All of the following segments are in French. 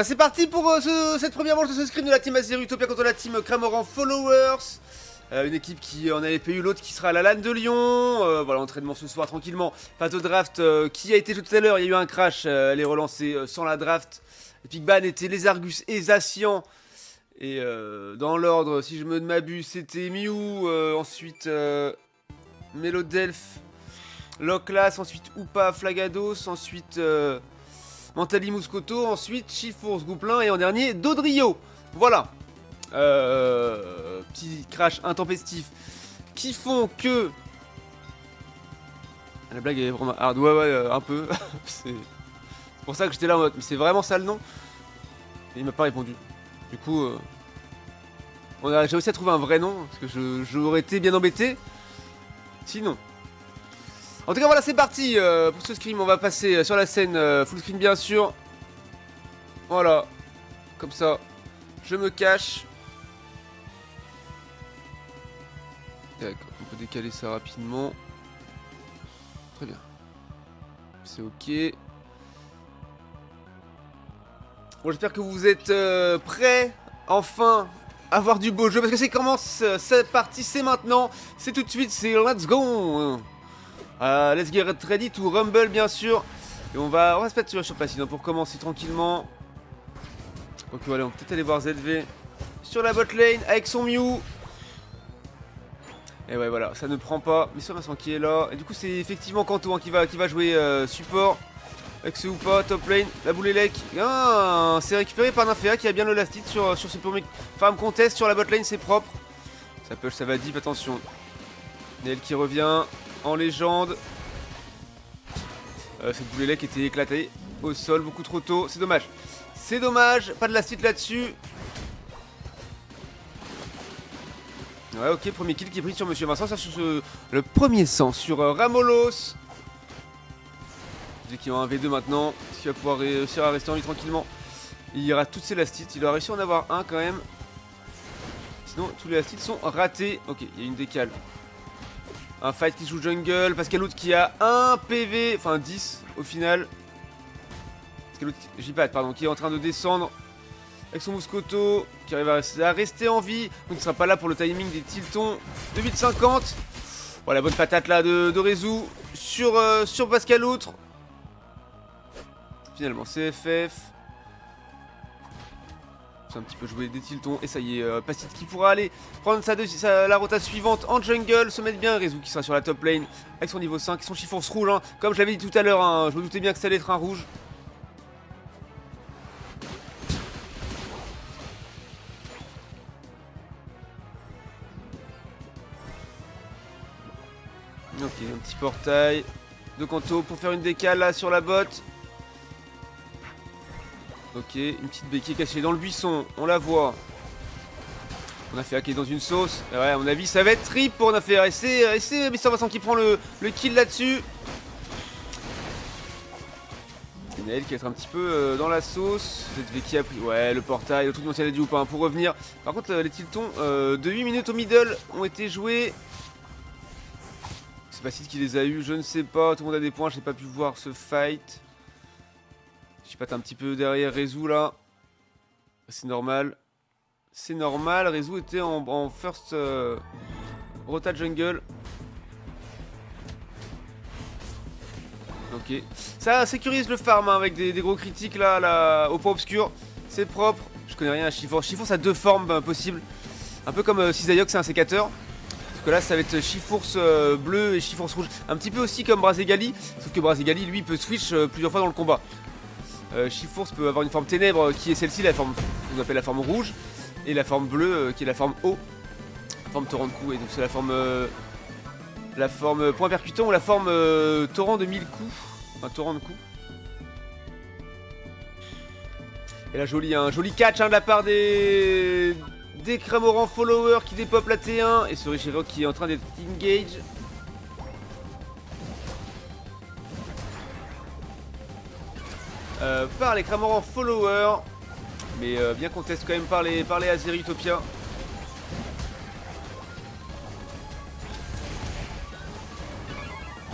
C'est parti pour cette première manche de ce scrim de la team Azeri Utopia contre la team Cramoran Followers. Une équipe qui en avait payé l'autre qui sera à la LAN de Lyon. Voilà, entraînement ce soir tranquillement. Phase de draft qui a été joué tout à l'heure. Il y a eu un crash, elle est relancée sans la draft. Epic Ban était les Argus et Zacian. Et dans l'ordre, si je me m'abuse, c'était Mew, ensuite Melodelph, Loclas, ensuite Upa, Flagados, ensuite Mentali Muscoto, ensuite Chifours, Gouplin et en dernier Dodrio. Voilà. Petit crash intempestif qui font que... La blague est vraiment hard, ouais, un peu. C'est pour ça que j'étais là en mode, mais c'est vraiment ça le nom. Et il m'a pas répondu. Du coup, j'ai réussi à trouver un vrai nom, parce que j'aurais été bien embêté. Sinon. En tout cas, voilà, c'est parti pour ce scrim. On va passer sur la scène full screen, bien sûr. Voilà. Comme ça, je me cache. D'accord, on peut décaler ça rapidement. Très bien. C'est ok. Bon, j'espère que vous êtes prêts, enfin, à voir du beau jeu. Parce que c'est comment cette partie, c'est maintenant. C'est tout de suite, c'est let's go. Let's get ready to rumble, bien sûr. Et on va se mettre sur place pour commencer tranquillement. Donc voilà, on peut peut-être aller voir ZV sur la bot lane avec son Mew. Et ouais, voilà, ça ne prend pas. Mais c'est Vincent qui est là. Et du coup, c'est effectivement Kanto qui va jouer support. Avec ce Upa, top lane, la boule élec. C'est récupéré par Nymphéa qui a bien le last hit sur ce premier farm contest. Sur la bot lane, c'est propre. Ça push, ça va deep, attention. Nail qui revient en légende. Cette boule élec était éclatée au sol beaucoup trop tôt. C'est dommage. C'est dommage, pas de last hit là-dessus. Ouais, ok, premier kill qui est pris sur Monsieur Vincent. Ça, sur le premier sang sur Ramolos. Qui ont un V2 maintenant, est-ce qu'il va pouvoir réussir à rester en vie tranquillement? Il y aura toutes ces last hits, il a réussi à en avoir un quand même. Sinon tous les last hits sont ratés. Ok, il y a une décale. Un fight qui joue jungle, Pascalout qui a 1 PV, enfin 10 au final. Pascalout, J-Pat pardon, qui est en train de descendre avec son Muscoto, qui arrive à rester en vie. Donc il ne sera pas là pour le timing des tiltons de 8,50. Voilà, bonne patate là de Rezu sur Pascaloutre. Finalement CFF. C'est un petit peu joué des tiltons. Et ça y est, Pastit qui pourra aller prendre la rota suivante en jungle. Se mettre bien. Rezu qui sera sur la top lane avec son niveau 5 et son chiffon rouge. Hein. Comme je l'avais dit tout à l'heure, hein, je me doutais bien que ça allait être un rouge. Ok, un petit portail de Kanto pour faire une décale là sur la botte. Ok, une petite béquille cachée dans le buisson, on la voit. On a fait hacker dans une sauce. Et ouais, à mon avis, ça va être trip pour on a fait. Et c'est Mr. Vincent qui prend le kill là-dessus. Et Naël qui va être un petit peu dans la sauce. Cette V qui a pris. Ouais, le portail, le truc dont il a dit ou pas, hein, pour revenir. Par contre, les tiltons de 8 minutes au middle ont été joués. C'est pas Sid qui les a eu, je ne sais pas. Tout le monde a des points, j'ai pas pu voir ce fight. Je patte un petit peu derrière Rezu là. C'est normal. C'est normal. Rezu était en first rota jungle. Ok. Ça sécurise le farm hein, avec des gros critiques là au point obscur. C'est propre. Je connais rien à Chifours. Chifours a deux formes possibles. Un peu comme Cisayoc, c'est un sécateur. Sauf que là, ça va être Chifours bleu et Chifours rouge. Un petit peu aussi comme Brazegali. Sauf que Brazegali, lui, peut switch plusieurs fois dans le combat. Chifours peut avoir une forme ténèbres qui est celle-ci, la forme qu'on appelle la forme rouge, et la forme bleue qui est la forme O, la forme torrent de coups, et donc c'est la forme point percutant ou la forme torrent de 1000 coups, enfin torrent de coups. Et là un joli catch hein, de la part des Cramoran followers qui dépopent la T1, et ce Richiro qui est en train d'être engage. Par les Cramoran followers, mais bien conteste quand même par les Azeri Utopia.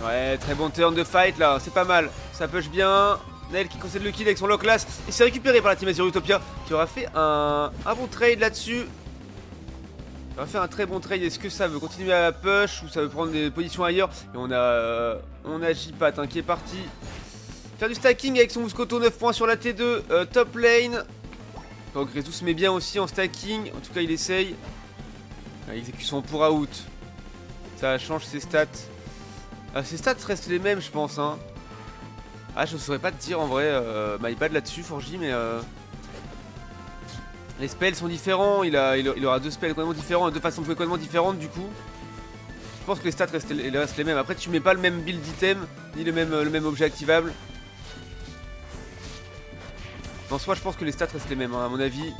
Ouais, très bon turn de fight là, c'est pas mal, ça push bien. Naël qui concède le kill avec son lock last. Et c'est récupéré par la team Azure Utopia qui aura fait un bon trade là-dessus. On a fait un très bon trade. Est-ce que ça veut continuer à push ou ça veut prendre des positions ailleurs? Et on a J-Pat hein, qui est parti faire du stacking avec son Muscoto, 9 points sur la T2, top lane. Donc Rezu se met bien aussi en stacking. En tout cas il essaye. Exécution pour out. Ça change ses stats. Ses stats restent les mêmes je pense hein. Ah je saurais pas te dire en vrai. MyPad là-dessus Forgy mais les spells sont différents, il aura deux spells complètement différents, deux façons de jouer complètement différentes du coup. Je pense que les stats restent les mêmes. Après tu mets pas le même build item, ni le même objet activable. En soi je pense que les stats restent les mêmes hein, à mon avis.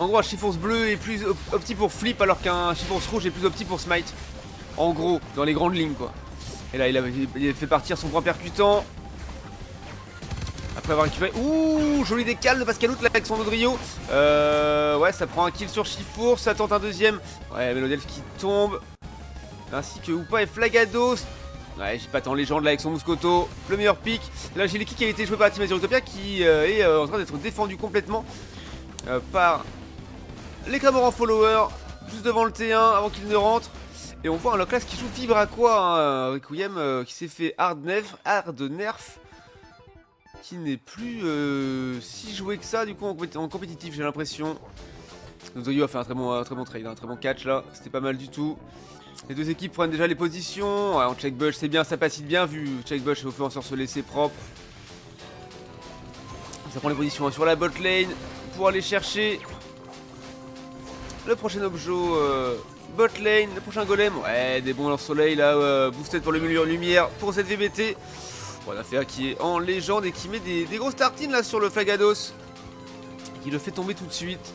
En gros un Chiffons bleu est plus opti pour flip alors qu'un Chiffons rouge est plus opti pour smite. En gros, dans les grandes lignes quoi. Et là il a fait partir son point percutant. Après avoir récupéré. Ouh, joli décal de Pascalout là avec son Odrio. Ouais, ça prend un kill sur Chifour, ça tente un deuxième. Ouais, Melodelf qui tombe. Ainsi que Oupa et Flagados. Ouais, j'ai pas tant légende là avec son Muscoto. Le meilleur pick. Là, j'ai l'équipe qui a été joué par la team Azure Utopia qui est en train d'être défendu complètement par les Cramorants followers. Juste devant le T1 avant qu'il ne rentre. Et on voit un Loclas qui joue Vibra quoi. Hein, Requiem qui s'est fait hard nerf. Qui n'est plus si joué que ça du coup en compétitif j'ai l'impression. Nozoyo a fait un très bon trade, un très bon catch là, c'était pas mal du tout. Les deux équipes prennent déjà les positions, ouais, en check bush c'est bien, ça passe bien vu check bush au feu en sorceler c'est propre. Ça prend les positions sur la bot lane pour aller chercher le prochain objet bot lane, le prochain golem, ouais des bons lance-soleil là, boosted pour le mur lumière pour cette VBT. Bon, affaire qui est en légende et qui met des grosses tartines là sur le Flagados. Qui le fait tomber tout de suite.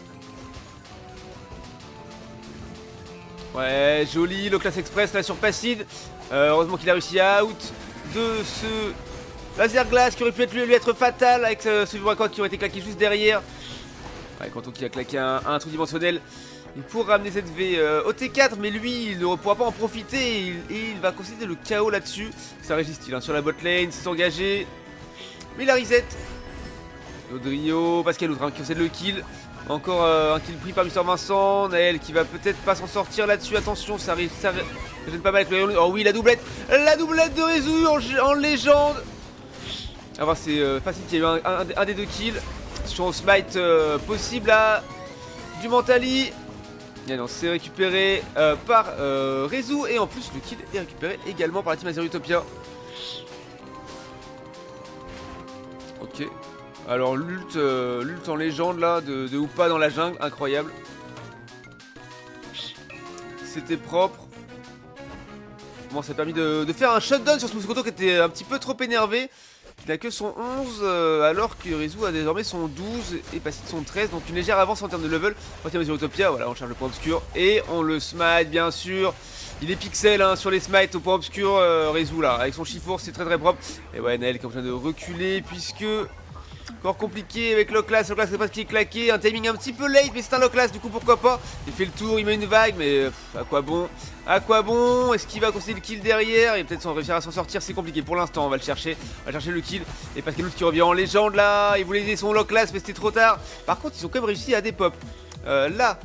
Ouais, joli, le classe express là sur Passide. Heureusement qu'il a réussi à out de ce laser glace qui aurait pu lui être fatal avec ce Vibra qui aurait été claqué juste derrière. Ouais, Kanto qui a claqué un truc dimensionnel. Il pourra ramener cette V au T4, mais lui il ne pourra pas en profiter et il va concéder le chaos là-dessus. Ça résiste hein, sur la bot lane, s'est engagé. Mais il a reset. Odrio, Pascal Outre qui concède le kill. Encore un kill pris par Mister Vincent. Naël qui va peut-être pas s'en sortir là-dessus. Attention, ça gêne pas mal avec le. Oh oui, la doublette de Rezu en légende. Alors c'est facile qu'il y a eu un des deux kills. Sur smite possible là. Du Mentali. Et non, c'est récupéré par Rezu et en plus le kill est récupéré également par la team Azure Utopia. Ok. Alors l'ult en légende là de Oupa dans la jungle, incroyable. C'était propre. Bon, ça a permis de faire un shutdown sur ce Muscoto qui était un petit peu trop énervé. Il n'a que son 11 alors que Rezu a désormais son 12 et Passide son 13. Donc une légère avance en termes de level. On tient Utopia, voilà on charge le point obscur. Et on le smite bien sûr. Il est pixel hein, sur les smites au point obscur Rezu là. Avec son Chifour c'est très propre. Et ouais Naël qui est en train de reculer puisque... Encore compliqué avec Loclas c'est pas ce qui est claqué. Un timing un petit peu late mais c'est un Loclas du coup pourquoi pas. Il fait le tour, il met une vague mais à quoi bon? Est-ce qu'il va concéder le kill derrière? Et peut-être réussir à s'en sortir, c'est compliqué pour l'instant, on va chercher le kill. Et Pascal qui revient en légende là, il voulait aider son Loclas mais c'était trop tard. Par contre ils ont quand même réussi à dépop. Là,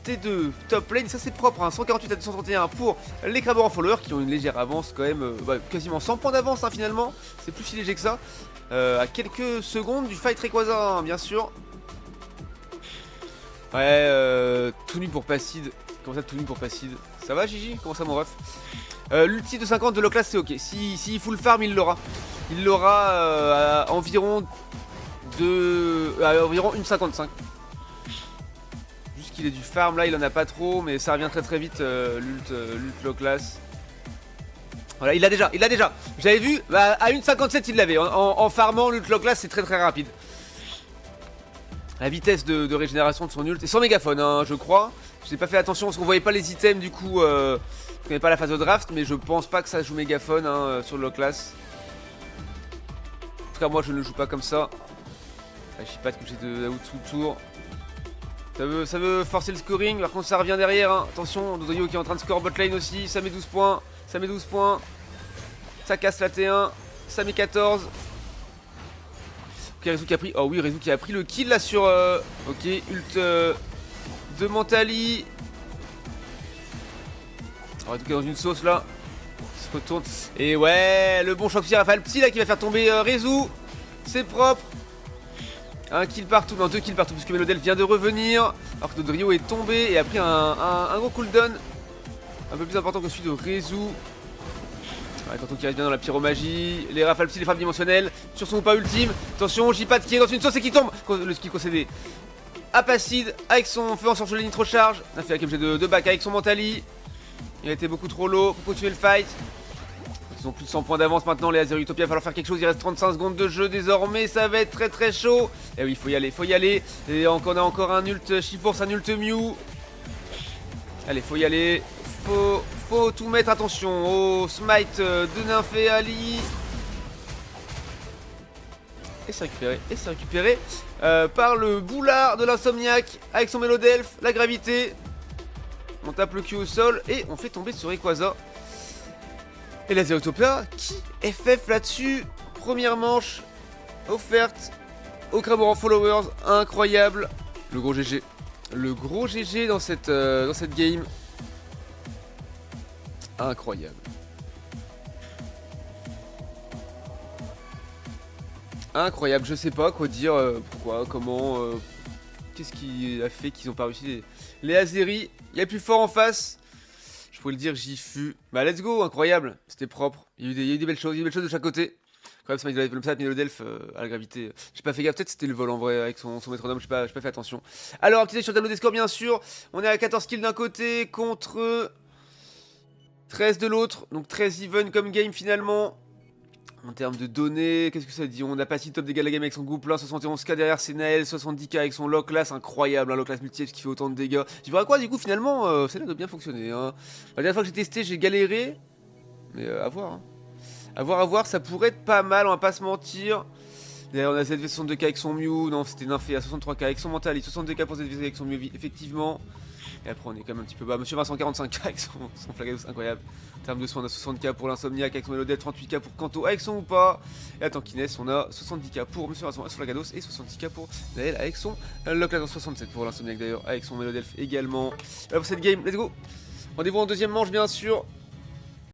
T2, top lane, ça c'est propre, hein, 148 à 231 pour les Cramorants followers qui ont une légère avance quand même, quasiment 100 points d'avance hein, finalement, c'est plus si léger que ça. À quelques secondes du fight Rayquaza, hein, bien sûr. Ouais, tout nu pour Passide. Comment ça, tout nu pour Passide? Ça va, Gigi? Comment ça, mon ref? L'ulti de 50 de Loclas, c'est ok. Si full farm, il l'aura. Il l'aura à environ environ 1,55. Juste qu'il ait du farm, là, il en a pas trop, mais ça revient très vite, l'ult Loclas. Voilà, il l'a déjà. J'avais vu, à 1,57 il l'avait. En farmant, l'ult Loclas c'est très rapide. La vitesse de régénération de son ult. Et sans mégaphone, hein, je crois. J'ai pas fait attention parce qu'on voyait pas les items, du coup, je connais pas la phase de draft, mais je pense pas que ça joue mégaphone hein, sur le Loclas. En tout cas, moi je ne le joue pas comme ça. Je sais pas que j'ai de out tout le tour. Ça veut forcer le scoring, par contre ça revient derrière. Hein. Attention, Dodoyo qui est en train de score bot lane aussi, ça met 12 points. Ça casse la T1. Ça met 14. Ok, Rezu qui a pris. Oh oui, Rezu qui a pris le kill là sur. Ok, ult de Mentali. On va tout cas dans une sauce là. Il se retourne. Et ouais, le bon choc Raphaël Petit là qui va faire tomber Rezu. C'est propre. Un kill partout, non 2 kills partout puisque Melodelf vient de revenir. Alors que notre Rio est tombé et a pris un gros cooldown. Un peu plus important que celui de Rezu. Ouais, quand on qui reste bien dans la pyromagie. Les rafales psy, les frappes dimensionnelles. Sur son ou pas ultime. Attention, J-Pad qui est dans une sauce et qui tombe. Le skill concédé à Placide avec son feu en surgelé nitro charge. On a fait un KMG de back avec son Mentali. Il a été beaucoup trop low pour continuer le fight. Ils ont plus de 100 points d'avance maintenant, les Azer Utopia. Il va falloir faire quelque chose. Il reste 35 secondes de jeu désormais. Ça va être très très chaud. Et oui, il faut y aller, faut y aller. Et on a encore un ult Chiforce, un ult Mew. Allez, faut y aller. Faut tout mettre. Attention au smite de Nymphé Ali. Et c'est récupéré. Par le boulard de l'insomniaque avec son Melodelf. La gravité. On tape le cul au sol et on fait tomber sur Rayquaza. Et la Utopia qui FF là-dessus. Première manche offerte au Cramoran Followers. Incroyable. Le gros GG. Le gros GG dans cette game. Incroyable. Incroyable, je sais pas quoi dire, pourquoi, comment, qu'est-ce qui a fait qu'ils ont pas réussi les Azeri. Il y a plus fort en face. Je pourrais le dire, j'y fus. Bah let's go, incroyable, c'était propre. Il y a eu des belles choses, de chaque côté. Quand même, ça mis le Delph à la gravité. J'ai pas fait gaffe, peut-être c'était le vol en vrai avec son métronome, j'ai pas fait attention. Alors, un petit œil sur le tableau des scores, bien sûr. On est à 14 kills d'un côté contre 13 de l'autre. Donc 13 even comme game finalement. En termes de données, qu'est-ce que ça dit? On a passé le top dégâts de la game avec son groupe là, 71k derrière c'est Naël, 70k avec son lock là, c'est incroyable, un lock là multi qui fait autant de dégâts. Tu verras quoi du coup finalement, ça a l'air de bien fonctionner. Hein. La dernière fois que j'ai testé, j'ai galéré, mais à voir. Hein. À voir, ça pourrait être pas mal, on va pas se mentir. D'ailleurs on a ZV 62k avec son Mew, non c'était Nymphé à 63k avec son Mental, 62k pour ZV avec son Mew effectivement. Et après on est quand même un petit peu bas, Monsieur Vincent 45k avec son Flagados, incroyable. En termes de soins on a 60k pour l'Insomniac avec son Melodel, 38k pour Kanto avec son ou pas. Et à Tankines on a 70k pour Monsieur Vincent Flagados et 66k pour Naël avec son Lockland, 67 pour l'Insomniac d'ailleurs avec son Melodelf également. Voilà pour cette game, let's go. Rendez-vous en deuxième manche bien sûr.